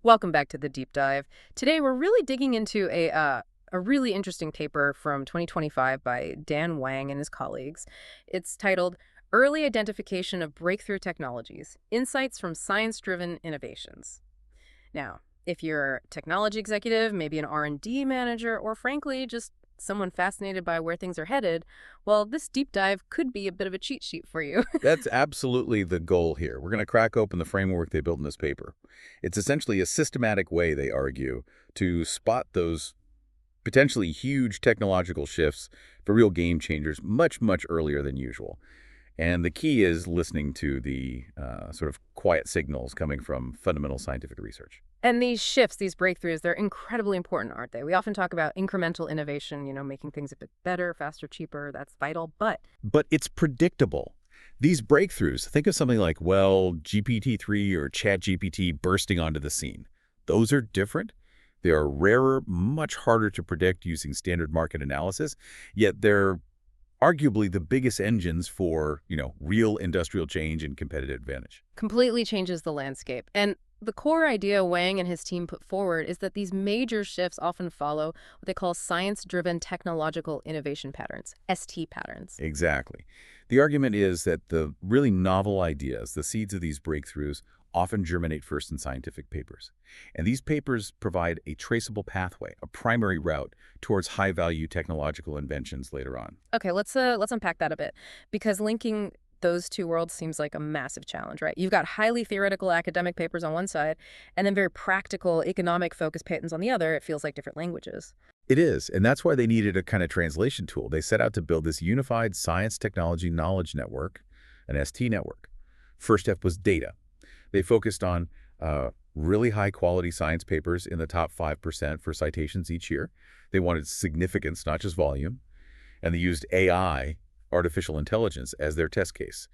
Welcome back to the deep dive. Today we're really digging into a really interesting paper from 2025 by Wang and his colleagues. It's titled Early Identification of Breakthrough Technologies: Insights from Science-Driven Innovations. Now, if you're a technology executive, maybe an R&D manager, or frankly, just someone fascinated by where things are headed, well, this deep dive could be a bit of a cheat sheet for you. That's absolutely the goal here. We're going to crack open the framework they built in this paper. It's essentially a systematic way, they argue, to spot those potentially huge technological shifts for real game changers much, much earlier than usual. And the key is listening to the sort of quiet signals coming from fundamental scientific research. And these shifts, these breakthroughs, they're incredibly important, aren't they? We often talk about incremental innovation, making things a bit better, faster, cheaper. That's vital. But But it's predictable. These breakthroughs, think of something like, well, GPT-3 or ChatGPT bursting onto the scene. Those are different. They are rarer, much harder to predict using standard market analysis, yet they're arguably the biggest engines for, real industrial change and competitive advantage. completely changes the landscape. And the core idea Wang and his team put forward is that these major shifts often follow what they call science-driven technological innovation patterns, ST patterns. Exactly. The argument is that the really novel ideas, the seeds of these breakthroughs, often germinate first in scientific papers. And these papers provide a traceable pathway, a primary route towards high-value technological inventions later on. Okay, let's unpack that a bit, because linking those two worlds seems like a massive challenge, right? You've got highly theoretical academic papers on one side, and then very practical economic-focused patents on the other. It feels like different languages. It is, and that's why they needed a kind of translation tool. They set out to build this unified science technology knowledge network, an ST network. First step was data. They focused on really high-quality science papers in the top 5% for citations each year. They wanted significance, not just volume. And they used AI, artificial intelligence, as their test case,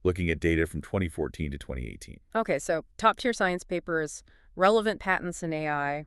looking at data from 2014 to 2018. Okay, so top-tier science papers, relevant patents in AI,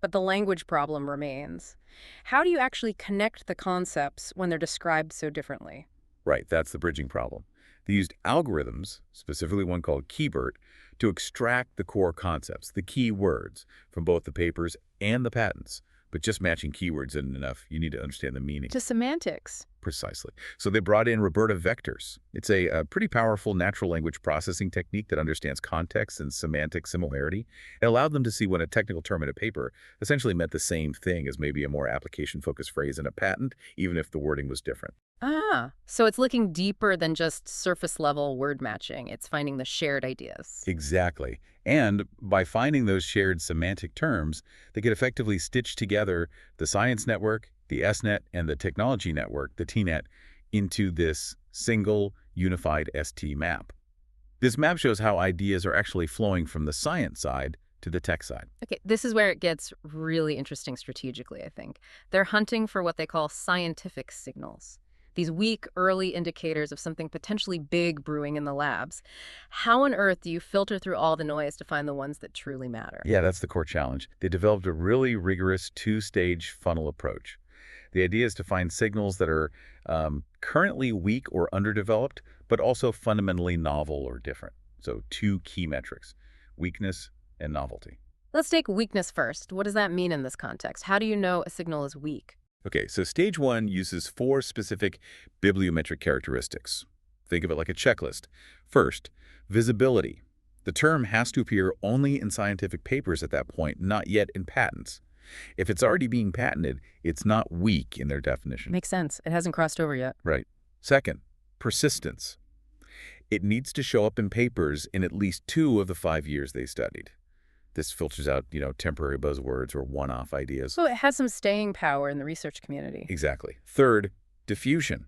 but the language problem remains. How do you actually connect the concepts when they're described so differently? Right, that's the bridging problem. They used algorithms, specifically one called KeyBERT, to extract the core concepts, the key words, from both the papers and the patents. But just matching keywords isn't enough. You need to understand the meaning. To semantics. Precisely. So they brought in Roberta vectors. It's a pretty powerful natural language processing technique that understands context and semantic similarity. It allowed them to see when a technical term in a paper essentially meant the same thing as maybe a more application-focused phrase in a patent, even if the wording was different. Ah, so it's looking deeper than just surface-level word matching. It's finding the shared ideas. Exactly. And by finding those shared semantic terms, they could effectively stitch together the science network, the SNet, and the technology network, the TNet, into this single unified ST map. This map shows how ideas are actually flowing from the science side to the tech side. Okay, this is where it gets really interesting strategically, I think. They're hunting for what they call scientific signals. These weak, early indicators of something potentially big brewing in the labs. How on earth do you filter through all the noise to find the ones that truly matter? Yeah, that's the core challenge. They developed a really rigorous two-stage funnel approach. The idea is to find signals that are currently weak or underdeveloped, but also fundamentally novel or different. So two key metrics, weakness and novelty. Let's take weakness first. What does that mean in this context? How do you know a signal is weak? Okay, so stage one uses 4 specific bibliometric characteristics. Think of it like a checklist. First, visibility. The term has to appear only in scientific papers at that point, not yet in patents. If it's already being patented, it's not weak in their definition. Makes sense. It hasn't crossed over yet. Right. Second, persistence. It needs to show up in papers in at least 2 of the 5 years they studied. This filters out, temporary buzzwords or one-off ideas. So it has some staying power in the research community. Exactly. Third, diffusion.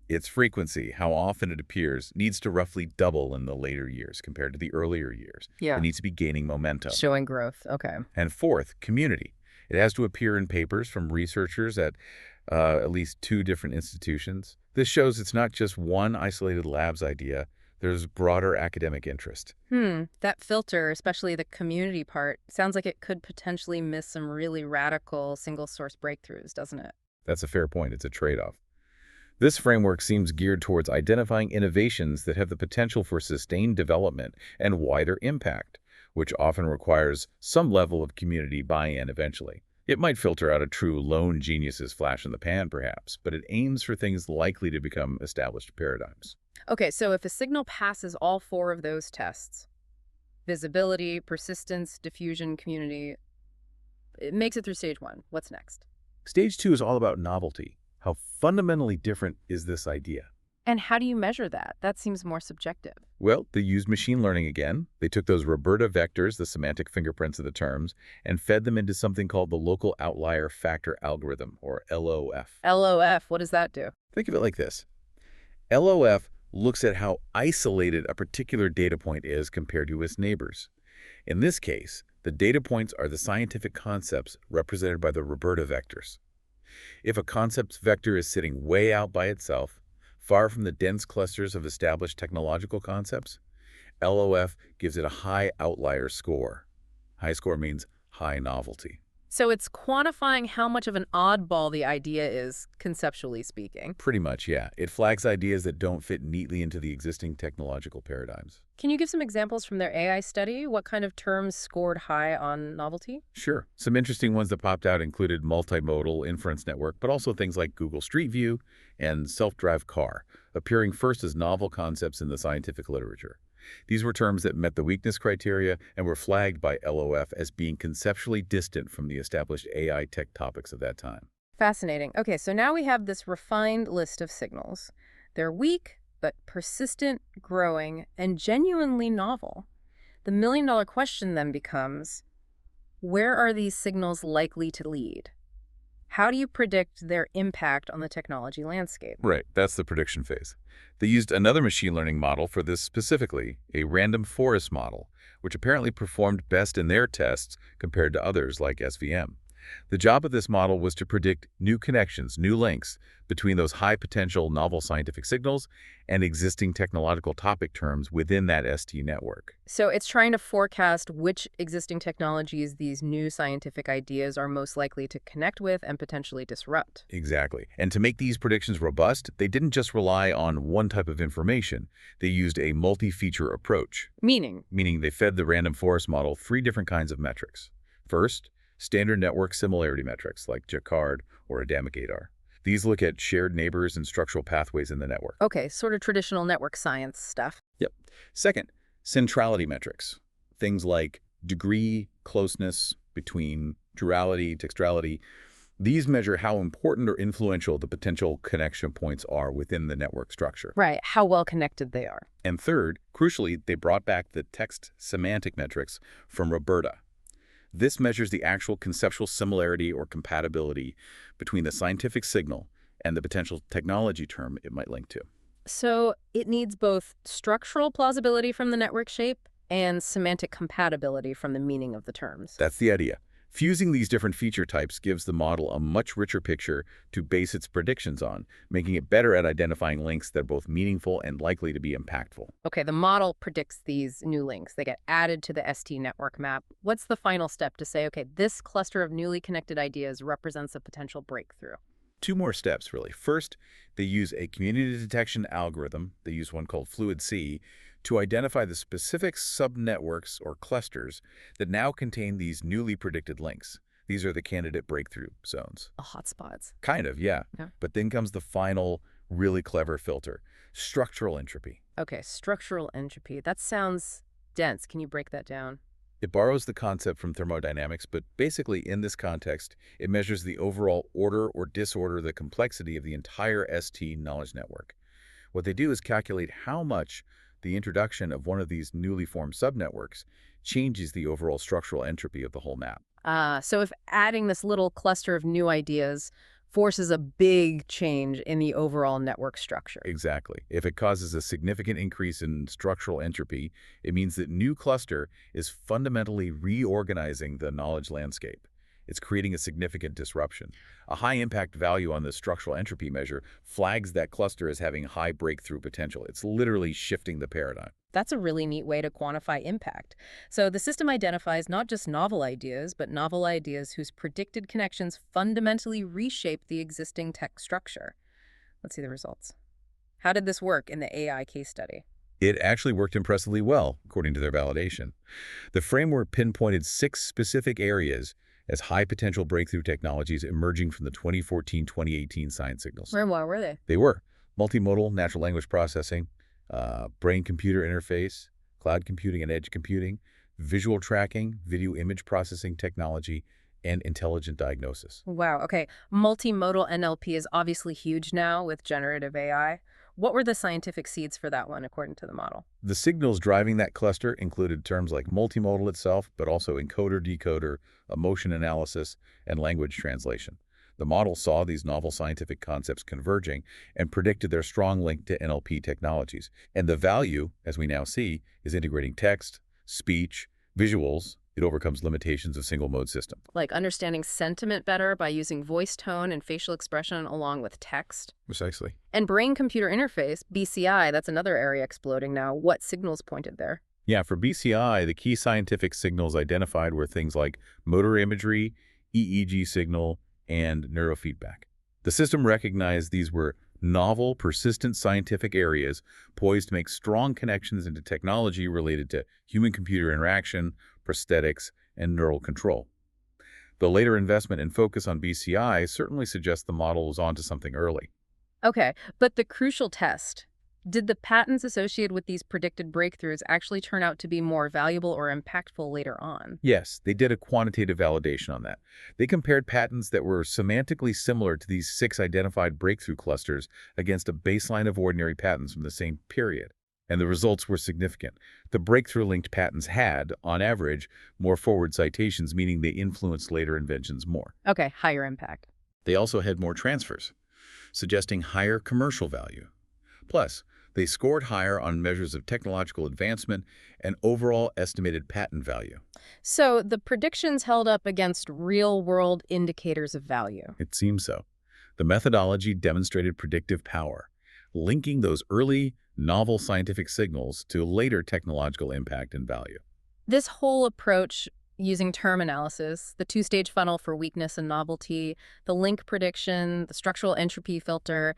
Its frequency, how often it appears, needs to roughly double in the later years compared to the earlier years. Yeah. It needs to be gaining momentum. Showing growth. Okay. And fourth, community. It has to appear in papers from researchers at least 2 different institutions. This shows it's not just one isolated lab's idea. There's broader academic interest. That filter, especially the community part, sounds like it could potentially miss some really radical single-source breakthroughs, doesn't it? That's a fair point. It's a trade-off. This framework seems geared towards identifying innovations that have the potential for sustained development and wider impact, which often requires some level of community buy-in eventually. It might filter out a true lone genius's flash in the pan, perhaps, but it aims for things likely to become established paradigms. Okay, so if a signal passes all four of those tests, visibility, persistence, diffusion, community, it makes it through stage one. What's next? Stage 2 is all about novelty. How fundamentally different is this idea? And how do you measure that? That seems more subjective. Well, they used machine learning again. They took those Roberta vectors, the semantic fingerprints of the terms, and fed them into something called the local outlier factor algorithm, or LOF. LOF, what does that do? Think of it like this. LOF looks at how isolated a particular data point is compared to its neighbors. In this case, the data points are the scientific concepts represented by the Roberta vectors. If a concept's vector is sitting way out by itself, far from the dense clusters of established technological concepts, LOF gives it a high outlier score. High score means high novelty. So it's quantifying how much of an oddball the idea is, conceptually speaking. Pretty much, yeah. It flags ideas that don't fit neatly into the existing technological paradigms. Can you give some examples from their AI study? What kind of terms scored high on novelty? Sure. Some interesting ones that popped out included multimodal inference network, but also things like Google Street View and self-drive car, appearing first as novel concepts in the scientific literature. These were terms that met the weakness criteria and were flagged by LOF as being conceptually distant from the established AI tech topics of that time. Fascinating. Okay, so now we have this refined list of signals. They're weak, but persistent, growing, and genuinely novel. The million-dollar question then becomes, where are these signals likely to lead? How do you predict their impact on the technology landscape? Right, that's the prediction phase. They used another machine learning model for this specifically, a random forest model, which apparently performed best in their tests compared to others like SVM. The job of this model was to predict new connections, new links between those high-potential novel scientific signals and existing technological topic terms within that ST network. So it's trying to forecast which existing technologies these new scientific ideas are most likely to connect with and potentially disrupt. Exactly. And to make these predictions robust, they didn't just rely on one type of information. They used a multi-feature approach, Meaning? meaning they fed the random forest model three different kinds of metrics. First, standard network similarity metrics like Jacquard or Adama-Gaidar. These look at shared neighbors and structural pathways in the network. Okay, sort of traditional network science stuff. Yep. Second, centrality metrics. Things like degree, closeness between duality, textuality. These measure how important or influential the potential connection points are within the network structure. Right, how well connected they are. And third, crucially, they brought back the text semantic metrics from Roberta. This measures the actual conceptual similarity or compatibility between the scientific signal and the potential technology term it might link to. So it needs both structural plausibility from the network shape and semantic compatibility from the meaning of the terms. That's the idea. Fusing these different feature types gives the model a much richer picture to base its predictions on, making it better at identifying links that are both meaningful and likely to be impactful. Okay, the model predicts these new links. They get added to the ST network map. What's the final step to say, okay, this cluster of newly connected ideas represents a potential breakthrough? Two more steps, really. First, they use a community detection algorithm. They use one called FluidC to identify the specific subnetworks or clusters that now contain these newly predicted links. These are the candidate breakthrough zones. The hotspots. Kind of, yeah. Yeah. But then comes the final, really clever filter, structural entropy. Okay, structural entropy. That sounds dense. Can you break that down? It borrows the concept from thermodynamics, but basically in this context, it measures the overall order or disorder, the complexity of the entire ST knowledge network. What they do is calculate how much the introduction of one of these newly formed subnetworks changes the overall structural entropy of the whole map. So if adding this little cluster of new ideas forces a big change in the overall network structure. Exactly. If it causes a significant increase in structural entropy, it means that new cluster is fundamentally reorganizing the knowledge landscape. It's creating a significant disruption. A high impact value on the structural entropy measure flags that cluster as having high breakthrough potential. It's literally shifting the paradigm. That's a really neat way to quantify impact. So the system identifies not just novel ideas, but novel ideas whose predicted connections fundamentally reshape the existing tech structure. Let's see the results. How did this work in the AI case study? It actually worked impressively well, according to their validation. The framework pinpointed 6 specific areas as high-potential breakthrough technologies emerging from the 2014-2018 science signals. Where, what were they? They were multimodal natural language processing, brain-computer interface, cloud computing and edge computing, visual tracking, video image processing technology, and intelligent diagnosis. Wow, okay. Multimodal NLP is obviously huge now with generative AI. What were the scientific seeds for that one, according to the model? The signals driving that cluster included terms like multimodal itself, but also encoder, decoder, emotion analysis, and language translation. The model saw these novel scientific concepts converging and predicted their strong link to NLP technologies. And the value, as we now see, is integrating text, speech, visuals. It overcomes limitations of single-mode system. Like understanding sentiment better by using voice tone and facial expression along with text. Precisely. And brain-computer interface, BCI, that's another area exploding now. What signals pointed there? Yeah, for BCI, the key scientific signals identified were things like motor imagery, EEG signal, and neurofeedback. The system recognized these were novel, persistent scientific areas poised to make strong connections into technology related to human-computer interaction, prosthetics, and neural control. The later investment and focus on BCI certainly suggests the model was onto something early. Okay, but the crucial test. Did the patents associated with these predicted breakthroughs actually turn out to be more valuable or impactful later on? Yes, they did a quantitative validation on that. They compared patents that were semantically similar to these 6 identified breakthrough clusters against a baseline of ordinary patents from the same period. And the results were significant. The breakthrough-linked patents had, on average, more forward citations, meaning they influenced later inventions more. Okay, higher impact. They also had more transfers, suggesting higher commercial value. Plus, they scored higher on measures of technological advancement and overall estimated patent value. So the predictions held up against real-world indicators of value. It seems so. The methodology demonstrated predictive power, linking those early, novel scientific signals to later technological impact and value. This whole approach using term analysis, the two-stage funnel for weakness and novelty, the link prediction, the structural entropy filter,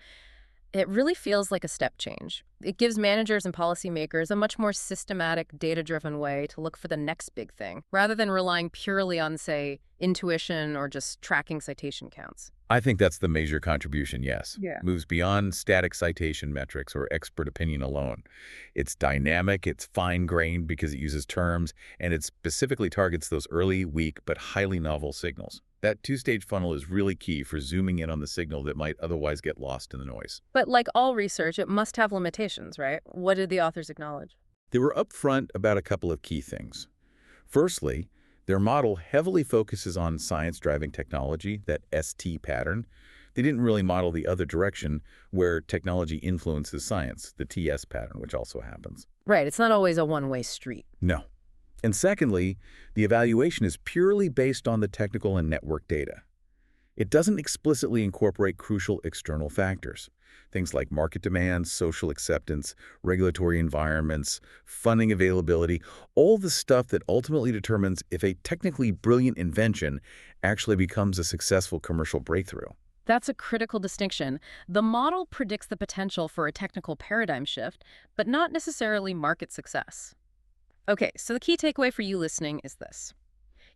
it really feels like a step change. It gives managers and policymakers a much more systematic, data-driven way to look for the next big thing, rather than relying purely on, say, intuition or just tracking citation counts. I think that's the major contribution, yes. Yeah. Moves beyond static citation metrics or expert opinion alone. It's dynamic, it's fine-grained because it uses terms, and it specifically targets those early, weak, but highly novel signals. That two-stage funnel is really key for zooming in on the signal that might otherwise get lost in the noise. But like all research, it must have limitations, right? What did the authors acknowledge? They were upfront about a couple of key things. Firstly, their model heavily focuses on science-driving technology, that ST pattern. They didn't really model the other direction, where technology influences science, the TS pattern, which also happens. Right, it's not always a one-way street. No. And secondly, the evaluation is purely based on the technical and network data. It doesn't explicitly incorporate crucial external factors, things like market demands, social acceptance, regulatory environments, funding availability, all the stuff that ultimately determines if a technically brilliant invention actually becomes a successful commercial breakthrough. That's a critical distinction. The model predicts the potential for a technical paradigm shift, but not necessarily market success. Okay, so the key takeaway for you listening is this.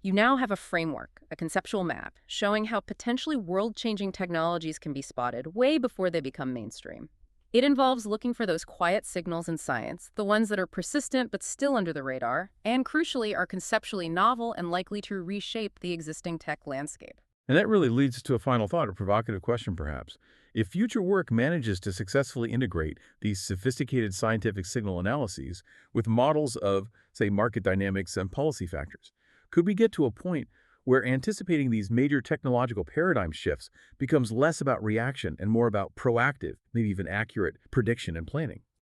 You now have a framework, a conceptual map, showing how potentially world-changing technologies can be spotted way before they become mainstream. It involves looking for those quiet signals in science, the ones that are persistent but still under the radar, and crucially are conceptually novel and likely to reshape the existing tech landscape. And that really leads to a final thought, a provocative question perhaps. If future work manages to successfully integrate these sophisticated scientific signal analyses with models of, say, market dynamics and policy factors, could we get to a point where anticipating these major technological paradigm shifts becomes less about reaction and more about proactive, maybe even accurate prediction and planning?